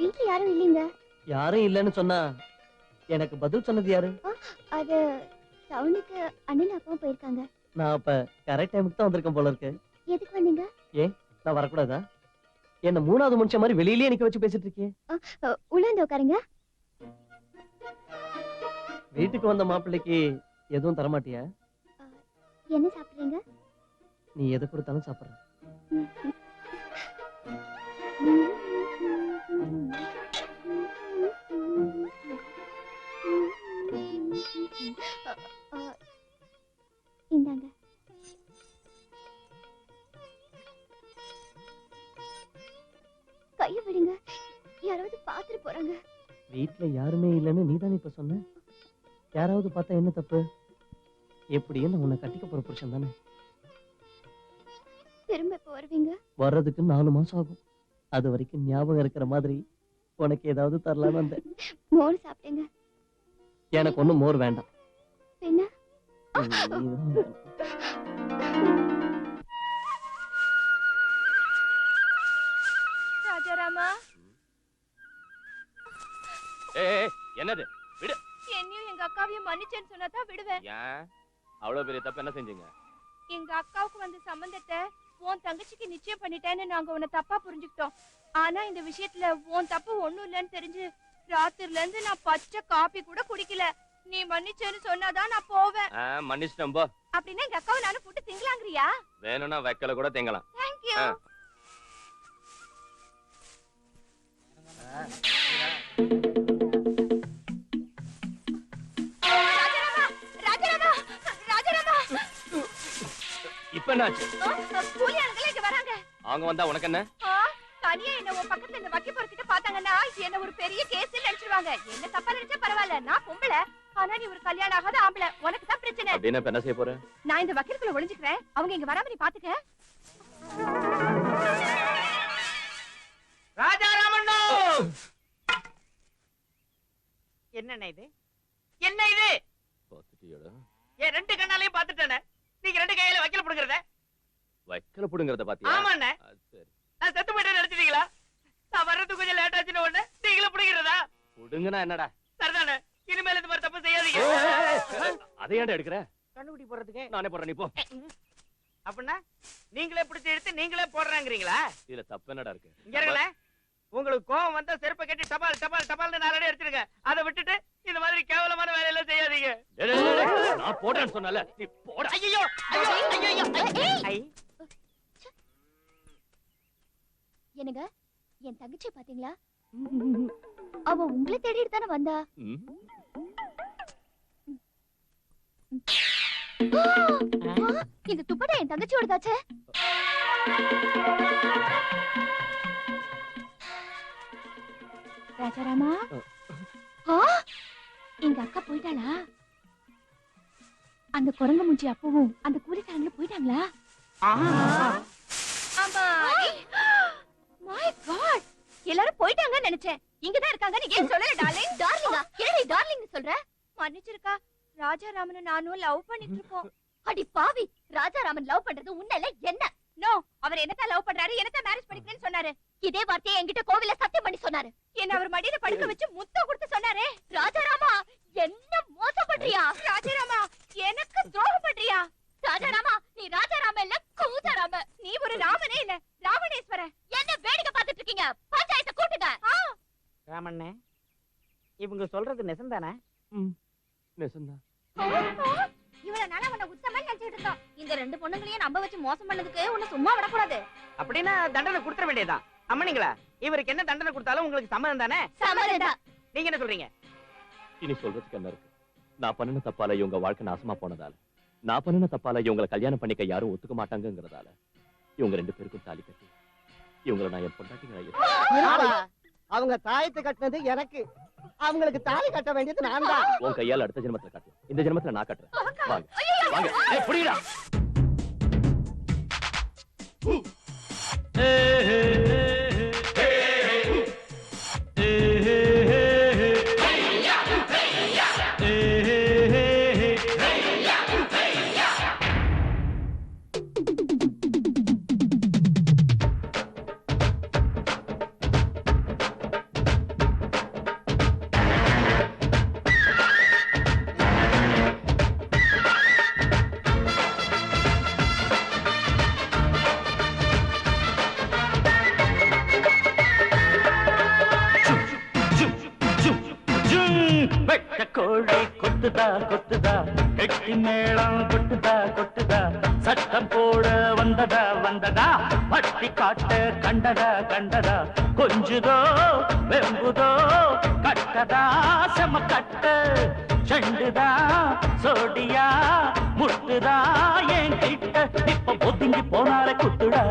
வீட்ல யாரும் இல்லைங்க. யாரும் இல்லன்னு சொன்னா எனக்கு பதில் சொன்னது யாரு? அது டவுனுக்கு அண்ணன் அப்பாவும் போயிருக்காங்க. நான் அப்ப கரெக்ட் டைமுக்கு தான் வந்திருக்கேன் போல இருக்கு. எதுக்கு வந்தீங்க? நான் வரக்கூடாதா? என்ன மூணாவது மனுஷன் மாதிரி வெளியிலேயே நிக்க வச்சு பேசிட்டு இருக்கே. உள்ள வந்து உட்காருங்க. வீட்டுக்கு வந்த மாப்பிள்ளைக்கு எதுவும் தரமாட்டியா? என்ன சாப்பிடுறீங்க? நீ எதை கொடுத்தாலும் சாப்பிடுற. இந்தாங்க. கைய விடுங்க, யாராவது பாத்துட்டு போறாங்க. வீட்டுல யாருமே இல்லன்னு நீதானே இப்ப சொன்ன. யாராவது பார்த்தா என்ன தப்பு? எப்படியும் நான் உன்னை கட்டிக்க போற புருஷன் தானே. திரும்ப எப்ப வருவீங்க? வர்றதுக்கு 4 மாசம் ஆகும். அது வரைக்கும் ஞாபகம் இருக்கிற மாதிரி உனக்கு ஏதாவது தரலான்னு வந்தேன். மோர் சாப்பிட்டீங்க? எனக்கு ஒண்ணும் மோர் வேண்டாம். என்ன? ராஜாராமா, என்னது? விடு. என்னையும் எங்க அக்காவையும் மன்னிச்சேன்னு சொன்னாதான் விடுவேன். ஏன் அவ்வளவு பெரிய தப்பு என்ன செஞ்சீங்க? எங்க அக்காவுக்கு வந்த சம்பந்தத்தை உன் தங்கச்சிக்கு நிச்சயம் பண்ணிட்டேன்னு நாங்க உன்னை தப்பா புரிஞ்சுக்கிட்டோம். ஆனா இந்த விஷயத்துல உன் தப்பு ஒண்ணும் இல்லன்னு தெரிஞ்சு ராத்திரில இருந்து நான் பச்சை காபி கூட குடிக்கல. நீ மன்னிச்சேன்னு சொன்னாதான் நான் போவேன். மன்னிச்சிட்டேன் போ. அப்படின்னா எங்க அக்காவை நானும் போட்டு திங்கலாங்கிறியா? வேணும்னா வைக்கல கூட திங்கலாம். தேங்க்யூ. இப்ப என்னாச்சு? கூலி ஆளுங்களே இங்க வராங்க. அவங்க வந்தா உனக்கு என்ன? தனியா என்ன உன் பக்கத்துல இந்த வக்கி போறக்கிட்ட பாத்தாங்கன்னா என்ன ஒரு பெரிய கேஸ் நினைச்சிருவாங்க. என்ன தப்பா நினைச்சா பரவாயில்ல, நான் பொம்பளை. ஆனா நீ ஒரு கல்யாணம் ஆகாத ஆம்பளை, உனக்கு தான் பிரச்சனை. அப்படின்னா என்ன செய்ய போற? நான் இந்த வக்கீலுக்குள்ள ஒளிஞ்சுக்கிறேன். அவங்க இங்க வராம நீ பாத்துக்க. ராஜாராமண்ணோ, என்னண்ணே இது? என்ன இது? பாத்துட்டியோட ஏன் ரெண்டு கண்ணாலையும் பாத்துட்டேனே. நீங்க ரெண்டு கையில வைக்கல புடுங்கறத. வைக்கல புடுங்கறத பாத்தியா? ஆமாண்ணே. சரி. நான் செத்து போயிட்டேன்னு நினைச்சிட்டீங்களா? நான் வர்றது கொஞ்சம் லேட் ஆச்சுன்னு உடனே நீங்களே புடுங்கிறதா? புடுங்கனா என்னடா? சரிதானே. இனிமேல் இந்த மாதிரி தப்பு செய்யாதீங்க. அதை ஏன்டா எடுக்கிற? கண்ணுக்குட்டி போடுறதுக்கு நானே போடுறேன், நீ போ. அப்படின்னா நீங்களே பிடிச்சி எடுத்து நீங்களே போடுறாங்கிறீங்களா? இதுல தப்பு என்னடா இருக்கு? இங்க இருங்களே. உங்களுக்கு கோவம் வந்தா செருப்பை கட்டி டபால் டபால் டபால்னு 4 அடி அடிச்சிருங்க. அதை விட்டுட்டு இந்த மாதிரி கேவலமான வேலையெல்லாம் செய்யாதீங்க. நான் போடுறேன்னு சொன்னல, நீ போட. ஐயோ ஐயோ ஐயோ ஐ. என்னங்க, என் தங்கச்சி பாத்தீங்களா? அவ உங்களை தேடிட்டு தானே வந்தா. இந்த துப்பட்டா என் தங்கச்சியோடதாச்சே. ராஜாராமா, எங்க அக்கா போயிட்டாளா? அந்த குரங்க மூஞ்சி அப்பவும் அந்த கூலிக்காரங்களும் போயிட்டாங்களா? மை காட், எல்லாரும் போயிட்டாங்கன்னு நினைச்சேன். இங்கதான் இருக்காங்க. நீ ஏன் சொல்லல டார்லிங்? டார்லிங்கா? என்னடி டார்லிங் சொல்ற? மன்னிச்சிருக்கா, ராஜாராமன் நானும் லவ் பண்ணிட்டு இருக்கோம். அடி பாவி, ராஜாராமன் லவ் பண்றது உன்னல என்ன? நோ, அவர் என்னதான் லவ் பண்றாரு, என்னதான் மேரேஜ் பண்ணிக்கிறேன்னு சொன்னாரு. இதே வார்த்தையை என்கிட்ட கோவில சத்தியம் பண்ணி சொன்னாரு. என்ன அவர் மடியில படுக்க வச்சு முத்தம் கொடுத்து சொன்னாரு. ராஜாராமா, என்ன மோசம் பண்றியா? ராஜாராமா, எனக்கு துரோகம் பண்றியா? ராஜாராமா, நீ ராஜாராம இல்ல, கூஜாராம. நீ ஒரு ராமனே இல்ல, ராவணேஸ்வரன். என்ன வேடிக்கை பார்த்துட்டு இருக்கீங்க? பஞ்சாயத்தை கூட்டுங்க. ராமண்ணே, இவங்க சொல்றது நெசந்தானே? நெசந்தா. இவ்வளவு நாளா உன்னை உத்தமன் நினைச்சிட்டு இருந்தோம். இந்த 2 பொண்ணுங்களையும் நம்ப வச்சு மோசம் பண்ணதுக்கு உன்னை சும்மா விடக்கூடாது. அப்படின்னா தண்டனை கொடுத்துட வேண்டியதுதான். அம்மனிங்களா, இவருக்கு என்ன தண்டனை கொடுத்தாலும் உங்களுக்கு சம்மதம் தானே? சம்மதம். நீங்க என்ன சொல்றீங்க? இனி சொல்றதுக்கு என்ன இருக்கு? நான் பண்ணின தப்பால இவங்க வாழ்க்கை நாசமா போனதால, நான் பண்ணின தப்பால இவங்களை கல்யாணம் பண்ணிக்க யாரும் ஒத்துக்க மாட்டாங்கிறதால இவங்க 2 பேருக்கும் தாலி கட்டி இவங்களை நான் என் பொண்டாட்டிங்க. அவங்க தாயத்தை கட்டினது எனக்கு, அவங்களுக்கு தாலி கட்ட வேண்டியது நான் தான். உன் கையால் அடுத்த ஜென்மத்துல கட்டலாம், இந்த ஜென்மத்துல நான் கட்டுறேன். வாங்க வாங்க. ஏய் புடிடா. கொட்டுதா கொட்டுதா கெட்டி மேளம் கொட்டுதா கொட்டுதா சட்டம் போட வந்ததா வந்ததா பட்டி காட்ட கண்டதா கண்டதா கொஞ்சுதோ வெம்புதோ கட்டதா செம கட்ட செண்டுதா சோடியா முட்டுதா என் கிட்ட இப்ப ஒதுங்கி போனாலே குத்துடா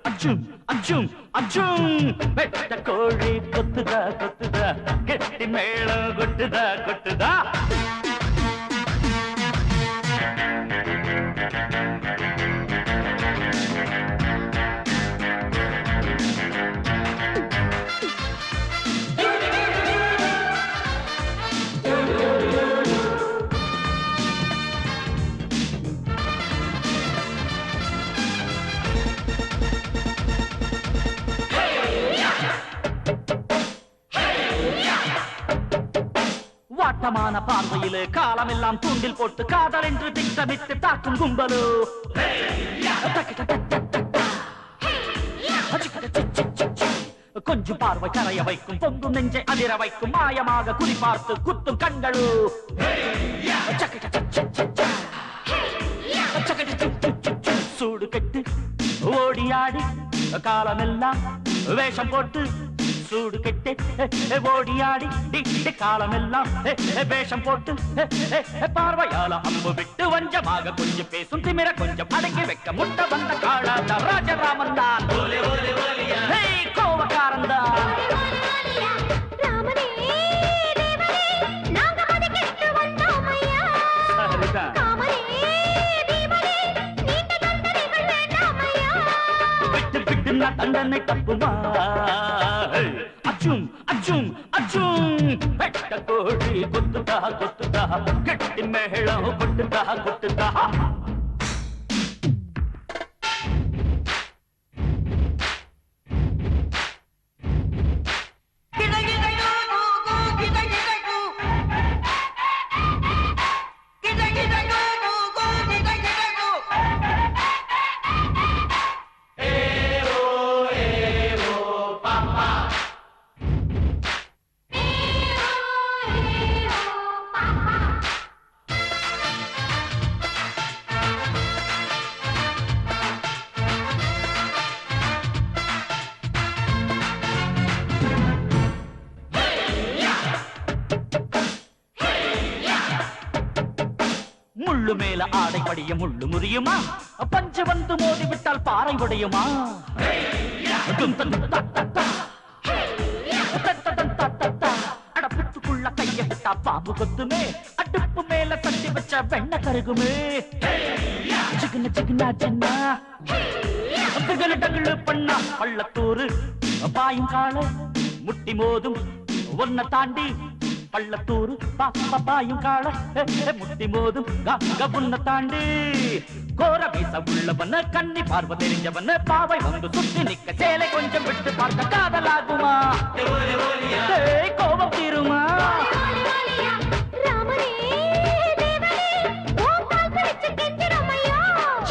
அச்சும் அச்சும் அச்சும் வெட்ட கோழி கொத்துதா கொத்துதா கெட்டி மேளம் கொட்டுதா கொட்டுதா வாட்டமான பார்வையிலே காலமெல்லாம் தூண்டில் போட்டு காதல் என்று திட்டமிட்டு தாக்கும் கும்பலோ கொஞ்சம் பார்வை கரைய வைக்கும் பொங்கும் நெஞ்சை அதிர வைக்கும் மாயமாக குறிப்பார்த்து குத்தும் கண்களோ சூடு கெட்டு ஓடியாடி காலமெல்லாம் வேஷம் போட்டு சூடு கெட்டு ஓடியாடி காலமெல்லாம் வேஷம் போட்டு பார்வையால அம்பு விட்டு வஞ்சமாக கொஞ்சம் பேசும் திமிர கொஞ்சம் அடங்கி வைக்க முட்டை வந்த காளாத ராஜராமன் தான் கோவக்காரன் தான் விட்டு விட்டு நான் தண்டனை தப்புமா அச்சும் அச்சும் அச்சும் வெட்ட கோழி கொத்துதா கொத்துதா கெட்டி மேளம் கொட்டுதா கொட்டுதா முள்ளு மேல ஆடை படிய முள்ளு முறியுமா பஞ்சு வந்து மோதி விட்டால் பாறை உடையுமா அடப்புக்குள்ள கைய விட்டா பாம்பு கொத்துமே அடுப்பு மேல தட்டி வச்ச வெண்ண கருகுமே சிக்கன சிக்கனா சின்ன திகழு டகுளு பண்ணா பள்ளத்தூரு பாயும் கால முட்டி மோதும் ஒன்ன தாண்டி பள்ளத்தூரு பாயும் கால முட்டி மோதும் கவுன்ன தாண்டி கோர வீச உள்ளவன கண்ணி பார்வை தெரிஞ்சவன பாவை வந்து சுத்தி நிக்க சேலை கொஞ்சம் விட்டு பார்க்க காதலாகுமா கோபம் தீருமா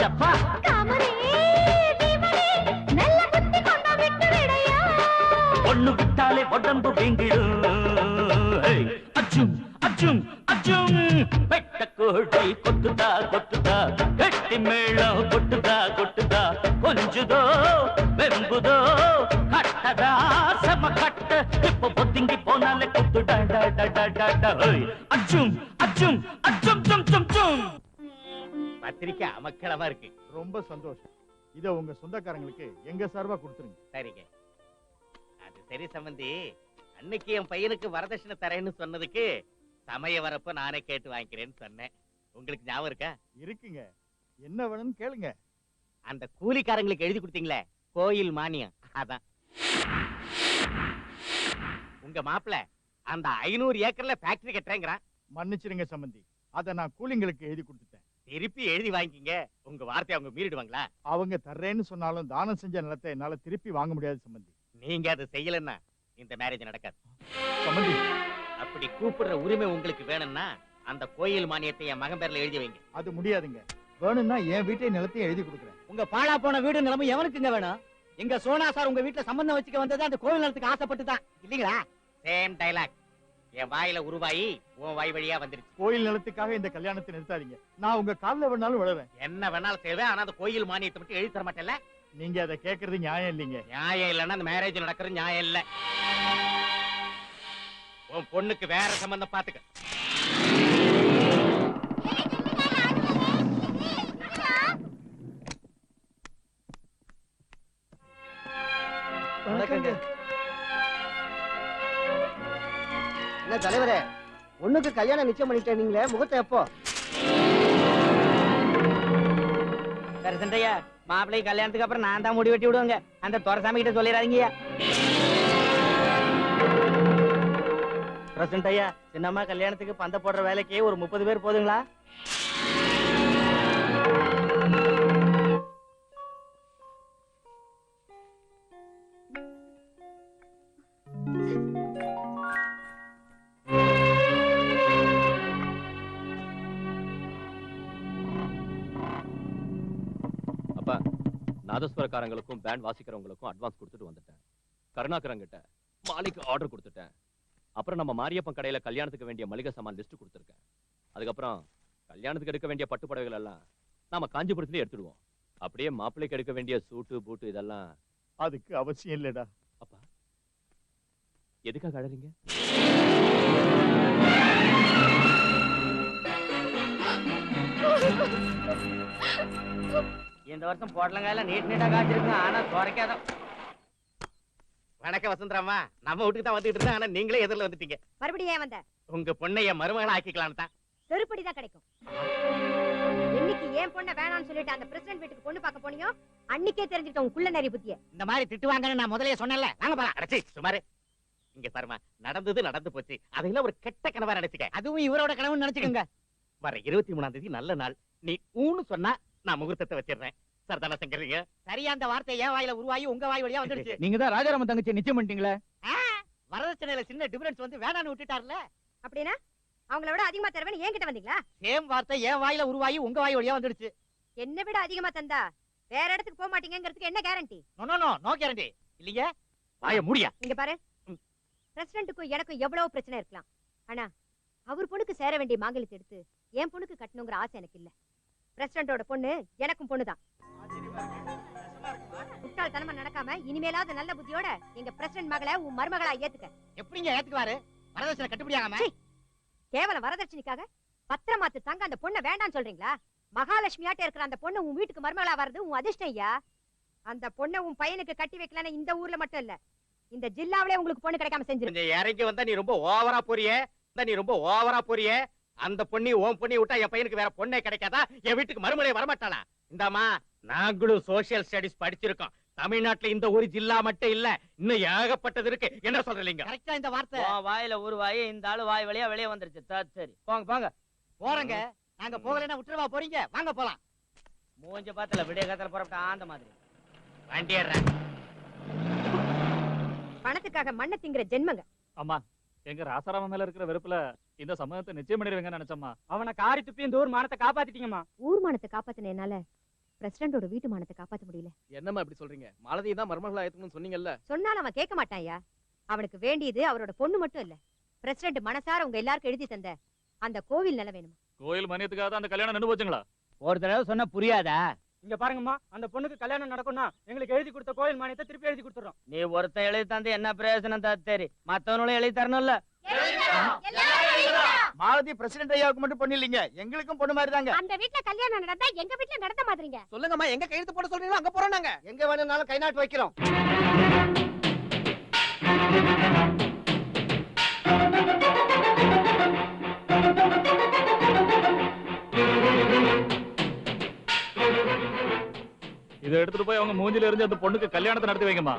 சப்பா ஒண்ணு விட்டாலே உடம்பு வீங்கிடும் அச்சும் அச்சும் அச்சும் வெட்ட கோழி கொத்துதா கொத்துதா கெட்டி மேளம் கொட்டுதா கொட்டுதா கொஞ்சுதோ வெம்புதோ கட்டதா செம கட்ட இப்ப ஒதுங்கி போனாலே குத்துடா அச்சும் அச்சும் அச்சும் சும் சும் சும் பத்திரிக்கை அமக்களமா இருக்கு. ரொம்ப சந்தோஷம். இத உங்க சொந்தக்காரங்களுக்கு எங்க சார்பா கொடுத்துருங்க. சரிங்க. அது சரி சம்பந்தி, அன்னைக்கு என் பையனுக்கு வரதட்சணை தரேன்னு சொன்னதுக்கு சமய வரப்ப நானே கேட்டு வாங்கிக்கிறேன்னு சொன்னேன். உங்களுக்கு ஞாபகம் இருக்கா? இருக்குங்க. என்ன வேணும்னு கேளுங்க. அந்த கூலிக்காரங்களுக்கு எழுதி கொடுத்தீங்களே கோயில் மானியம், அதான். உங்க மாப்பிள்ள அந்த 500 ஏக்கர்ல ஃபேக்டரி கட்டுறேங்கிறான். மன்னிச்சிருங்க சம்பந்தி, அத நான் கூலிங்களுக்கு எழுதி கொடுத்துட்டேன். திருப்பி எழுதி வாங்கிக்கிங்க. உங்க வார்த்தை அவங்க மீறிடுவாங்களா? அவங்க தர்றேன்னு சொன்னாலும் தானம் செஞ்ச நிலத்தை என்னால திருப்பி வாங்க முடியாது சம்பந்தி. நீங்க அதை செய்யலன்னா இந்த மேரேஜ் நடக்காது சம்பந்தி. அப்படி கூப்பிடுற உரிமை உங்களுக்கு வேணும்னா அந்த கோயில் மானியத்தை என் மகன் பேர்ல எழுதி வைங்க. அது முடியாதுங்க. வேணும்னா என் வீட்டை நிலத்தையும் எழுதி கொடுக்குறேன். உங்க பாழா போன வீடு நிலமும் எவனுக்குங்க வேணும்? எங்க சோனா சார் உங்க வீட்டுல சம்பந்தம் வச்சுக்க வந்தது அந்த கோவில் நிலத்துக்கு ஆசைப்பட்டு தான் இல்லீங்களா? Same dialogue. என் வாயில உருவாயி உன் வாய் வழியா வந்துருச்சு. கோயில் நிலத்துக்காக இந்த கல்யாணத்தை நிறுத்தாதீங்க. நான் உங்க கால்ல வேணாலும் விழுறேன். என்ன வேணாலும் செய்வேன், ஆனா அந்த கோயில் மானியத்தை மட்டும் எழுதி தர மாட்டேன்ல. நீங்க அதை கேட்கறது நியாயம் இல்லைங்க. நியாயம் இல்லைன்னா அந்த மேரேஜ் நடக்கிறது நியாயம் இல்ல. உன் பொண்ணுக்கு வேற சம்பந்தம் பாத்துக்க. வணக்கங்க. என்ன தலைவரே, ஒண்ணுக்கு கல்யாணம் நிச்சயம் பண்ணிட்டீங்களே, முகூர்த்தம் எப்போ? பிரசன்டையா மாப்பிள்ளை கல்யாணத்துக்கு அப்புறம் நான் தான் முடி வெட்டி விடுவாங்க. அந்த துரசாமி கிட்ட சொல்லிடாதீங்க. பிரசன்டையா, சின்னம்மா கல்யாணத்துக்கு பந்த போடுற வேலைக்கு ஒரு 30 பேர் போதுங்களா? அப்ப நாதஸ்வரக்காரங்களுக்கும் பேண்ட் வாசிக்கிறவங்களுக்கும் அட்வான்ஸ் கொடுத்துட்டு வந்துட்டேன். கருணாகரங்கிட்ட மாலைக்கு ஆர்டர் கொடுத்துட்டேன். அப்புறம் நம்ம மாரியப்பன் கடையில கல்யாணத்துக்கு வேண்டிய மளிகை சாமான் லிஸ்ட் கொடுத்துருக்கேன். அதுக்கப்புறம் கல்யாணத்துக்கு எடுக்க வேண்டிய பட்டு புடவைகள் எல்லாம் நாம காஞ்சிபுரத்துலயே எடுத்துடுவோம். அப்படியே மாப்பிள்ளைக்கு எடுக்க வேண்டிய சூட்டு பூட்டு இதெல்லாம் அதுக்கு அவசியம் இல்லடா. அப்பா எதுக்காக அழறீங்க? இந்த வருஷம் போடலங்காயில நீட்டா காய்ச்சிருக்கு. ஆனா குறைக்காத. வணக்கம் வசந்தராமா. நம்ம வீட்டுக்கு தான் வந்துட்டு இருந்தேன், ஆனா நீங்களே எதிரில வந்துட்டீங்க. மறுபடியும் ஏன் வந்த? உங்க பொண்ணை என் மருமகளை ஆக்கிக்கலான்னு தான். செருப்படி தான் கிடைக்கும். இன்னைக்கு ஏன் பொண்ணை வேணாம்னு சொல்லிட்டு அந்த பிரசிடென்ட் வீட்டுக்கு பொண்ணு பார்க்க போனியோ அன்னைக்கே தெரிஞ்சுக்கிட்ட உன் குள்ள நரி புத்திய. இந்த மாதிரி திட்டுவாங்கன்னு நான் முதல்லயே சொன்னேன்ல. வாங்க போலாம். அடச்சி சுமாரு. இங்க பாருமா, நடந்தது நடந்து போச்சு. அதெல்லாம் ஒரு கெட்ட கனவா நினைச்சுக்க. அதுவும் இவரோட கனவுன்னு நினைச்சுக்கோங்க. வர 23ஆம் தேதி நல்ல நாள். நீ ஊன்னு சொன்னா நான் முகூர்த்தத்தை வச்சிடுறேன். சரிதானே சங்கரீங்க? சரியா அந்த வார்த்தை என் வாயில உருவாகி உங்க வாய் வழியா வந்துடுச்சு. நீங்க தான் ராஜாராமன் தங்கச்சி நிச்சயம் பண்ணிட்டீங்களே. வரதட்சணையில சின்ன டிஃபரன்ஸ் வந்து வேணான்னு விட்டுட்டார்ல. அப்படின்னா அவங்கள விட அதிகமா தருவேன்னு என்கிட்ட வந்தீங்களா? சேம் வார்த்தை என் வாயில உருவாகி உங்க வாய் வழியா வந்துடுச்சு. என்ன விட அதிகமா தந்தா வேற இடத்துக்கு போக மாட்டீங்கிறதுக்கு என்ன கேரண்டி? நோ கேரண்டி இல்லையா? வாய முடியா. இங்க பாரு, பிரசிடென்ட்டுக்கும் எனக்கும் எவ்வளவு பிரச்சனை இருக்கலாம். ஆனா அவர் பொண்ணுக்கு சேர வேண்டிய மாங்கல்யத்தை எடுத்து என் பொண்ணுக்கு கட்டணுங்கிற ஆசை எனக்கு இல்ல. பிரசிடென்ட்டோட பொண்ணு எனக்கும் பொண்ணுதான். முட்டாள்தனமா நடக்காம இனிமேலாவது நல்ல புத்தியோட எங்க பிரசிடென்ட் மகளை உன் மருமகளா ஏத்துக்க. எப்படிங்க ஏத்துக்குவாரு? வரதட்சணை கட்டுப்படி ஆகாம? கேவலம் வரதட்சணைக்காக பத்திரமாத்து தங்க அந்த பொண்ணை வேண்டாம்னு சொல்றீங்களா? மகாலட்சுமியாட்ட இருக்கிற அந்த பொண்ணு உன் வீட்டுக்கு மருமகளா வர்றது உன் அதிர்ஷ்டம் ஐயா. அந்த பொண்ணை உன் பையனுக்கு கட்டி வைக்கலன்னு இந்த ஊர்ல மட்டும் இல்ல, இந்த ஜில்லாவிலே உங்களுக்கு பொண்ணு கிடைக்காம செஞ்சிரு. கொஞ்சம் இறங்கி வந்தா நீ ரொம்ப ஓவரா போறியே. அந்த பொண்ணி ஓம் பொண்ணி விட்டா என் பையனுக்கு வேற பொண்ணே கிடைக்காதா? என் வீட்டுக்கு மறுமலையை வரமாட்டாளா? இந்தாமா, நாங்களும் சோசியல் ஸ்டடிஸ் படிச்சிருக்கோம். தமிழ்நாட்டுல இந்த ஒரு ஜில்லா மட்டும் இல்ல, இன்னும் ஏகப்பட்டது இருக்கு. என்ன சொல்றீங்க? கரெக்டா இந்த வார்த்தை வாயில உருவாயி இந்த ஆளு வாய் வழியா வெளியே வந்துருச்சு. சரி போங்க போங்க. போறங்க. நாங்க போகலைன்னா விட்டுருவா போறீங்க? வாங்க போலாம். மூஞ்ச பாத்துல விடிய காத்துல புறப்பட்ட ஆந்த மாதிரி வண்டி ஏறேன். பணத்துக்காக மண்ணை திங்கிற ஜென்மங்க. அம்மா, எங்க ராசாராமன் மேல இருக்கிற வெறுப்புல இந்த சம்மதத்தை நிச்சயம் பண்ணிடுவீங்கன்னு நினைச்சம்மா. அவனை காரி துப்பி இந்த ஊர் மானத்தை காப்பாத்திட்டீங்கம்மா. ஊர் மானத்தை காப்பாத்தினால பிரசிடென்ட்டோட வீட்டு மானத்தை காப்பாத்த முடியல. என்னம்மா இப்படி சொல்றீங்க? மாலதியை தான் மருமகளா ஏத்துக்கணும்னு சொன்னீங்கல்ல. சொன்னாலும் அவன் கேட்க மாட்டான்யா. அவனுக்கு வேண்டியது அவரோட பொண்ணு மட்டும் இல்ல, பிரசிடென்ட் மனசார உங்க எல்லாருக்கும் எழுதி தந்த அந்த கோவில் நில வேணும். கோயில் மணியத்துக்காக தான் அந்த கல்யாணம் நின்று போச்சுங்களா? ஒரு தடவை சொன்னா புரியாதா? இங்க பாருங்கம்மா, அந்த பொண்ணுக்கு கல்யாணம் நடக்கும்னா எங்களுக்கு எழுதி கொடுத்த கோயில் மானியத்தை திருப்பி எழுதி கொடுத்துறோம். நீ ஒருத்தன் எழுதி தந்து என்ன பிரயோஜனம் சரி, மத்தவனும் எழுதி தரணும்ல. மாலதி பிரசிடென்ட் ஐயாவுக்கு மட்டும் பொண்ணு இல்லைங்க, எங்களுக்கும் பொண்ணு மாதிரி தாங்க. அந்த வீட்ல கல்யாணம் நடந்தா எங்க வீட்ல நடத்த மாதிரிங்க. சொல்லுங்கம்மா, எங்க கையெழுத்து போட சொல்றீங்களோ அங்க போறோம். நாங்க எங்க வேணும்னாலும் கை நாட்டு வைக்கிறோம். இதை எடுத்துட்டு போய் அவங்க மூஞ்சில இருந்து அந்த பொண்ணுக்கு கல்யாணத்தை நடத்தி வைங்கம்மா.